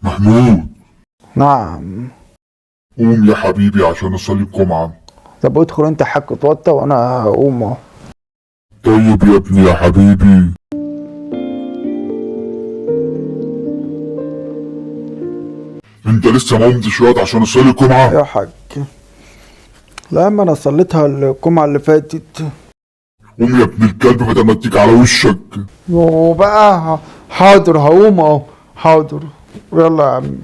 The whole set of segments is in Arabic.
محمود. نعم. قوم يا حبيبي عشان نصلي الجمعة. طب ادخل انت حك اتوضى وانا هقوم اهو. طيب يا ابني يا حبيبي. انت لسه ما قمتش ياض عشان نصلي الجمعة؟ يا حاج لا، ما انا صليتها الجمعة اللي فاتت. قوم يا ابن الكلب بدل ما تيجي على وشك. وبقى حاضر هقوم اهو. حاضر يلا يا عم.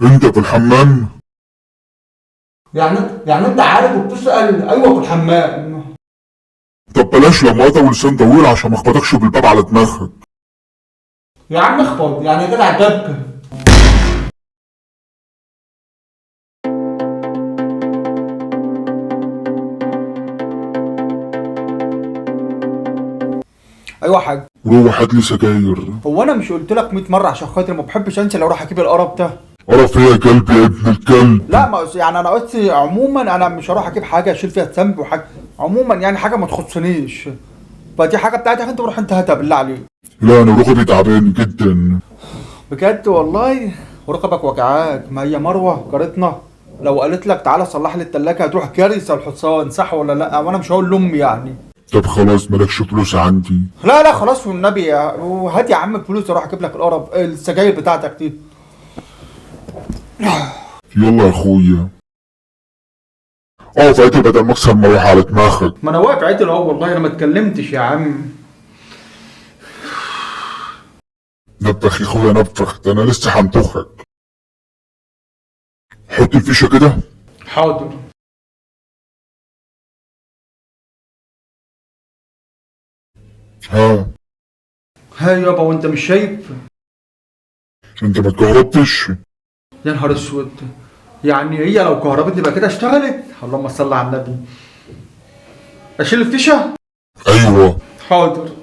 انت في الحمام؟ يعني انت عارف وبتسأل؟ ايوه في الحمام. طب بلاش لماطة ولسان طويل عشان ما اخبطكش بالباب على دماغك. يا عم اخبط يعني كده عجبك. ايوه يا حاج. روح هات لي سجاير. هو انا مش قلت لك 100 مره عشان خاطر ما بحبش انسى لو راح اجيب القرف ده؟ قرف ايه يا كلب يا ابن الكلب؟ لا ما يعني انا قلت عموما انا مش هروح اجيب حاجه اشيل فيها ذنب وحاجه عموما يعني حاجه ما تخصنيش. فدي حاجه بتاعتك انت وروح انت هاتها بالله عليك. لا انا ركبي تعبان جدا. بجد والله؟ وركبك وجعاك؟ ما هي مروه جارتنا لو قالت لك تعالى صلح لي التلاجه هتروح كارثه الحصان، صح ولا لا؟ وانا مش هقول لامي يعني. طب خلاص مالكش فلوس عندي. لا خلاص والنبي هات يا عم الفلوس اروح اجيب لك القرف السجاير بتاعتك دي. يلا يا اخويا. اقف عدل بدل ما اكسر مروحة على دماغك. ما انا واقف عدل اهو والله، انا ما اتكلمتش يا عم. نبخ يا اخويا نبخ، ده انا لسه هنطخك. حط الفيشة كده. حاضر. ها يابا وانت مش شايف؟ انت ما اتكهربتش؟ يا نهار اسود، يعني هي لو كهربت يبقى كده اشتغلت؟ اللهم صل على النبي. اشيل الفيشه؟ ايوه حاضر.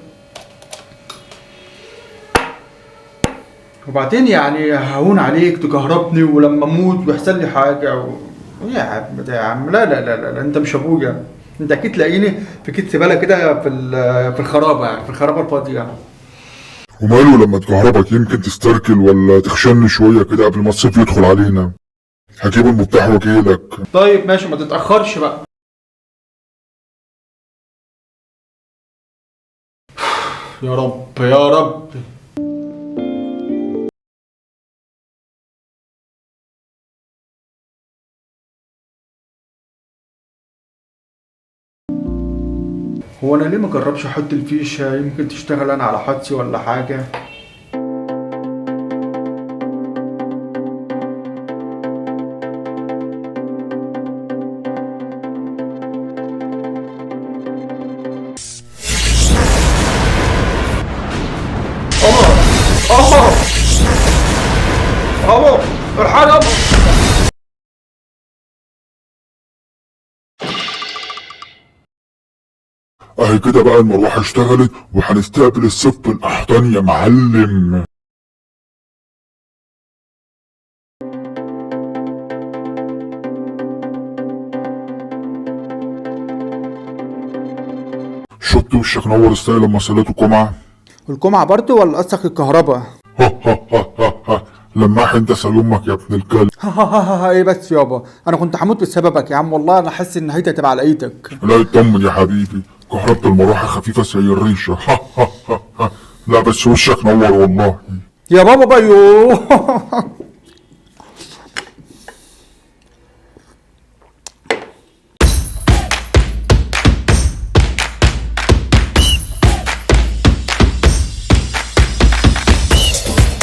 وبعدين يعني ههون عليك تكهربني ولما اموت ويحصل لي حاجه يا عم ده يا عم، لا انت مش ابويا. انت اكيد تلاقيني في كيس زباله كده في الخرابه، يعني في الخرابه الفاضيه. وماله لما تكهربك يمكن تستركل ولا تخشن شويه كده قبل ما الصيف يدخل علينا. هجيب المفتاح واجيلك. طيب ماشي ما تتاخرش بقى. يا رب يا رب. هو انا ليه ما جربش احط الفيشه؟ يمكن تشتغل انا على حدسي ولا حاجه. قمر الحاجه قمر. اهي كده بقى المروحه اشتغلت وهنستقبل الصيف بالاحضان يا معلم. شط وشك نور ازاي لما صليتوا الجمعه؟ الجمعه برضه ولا قصدك الكهرباء؟ لماح انت سال امك يا ابن الكلب. ايه بس يابا انا كنت هموت بسببك يا عم والله، انا حاسس ان نهايتي هتبقى على ايدك. لا اطمن يا حبيبي، كهربة المروحه خفيفه زي الريشه. لا بس وشك نور والله. يا بابا بقى يوه.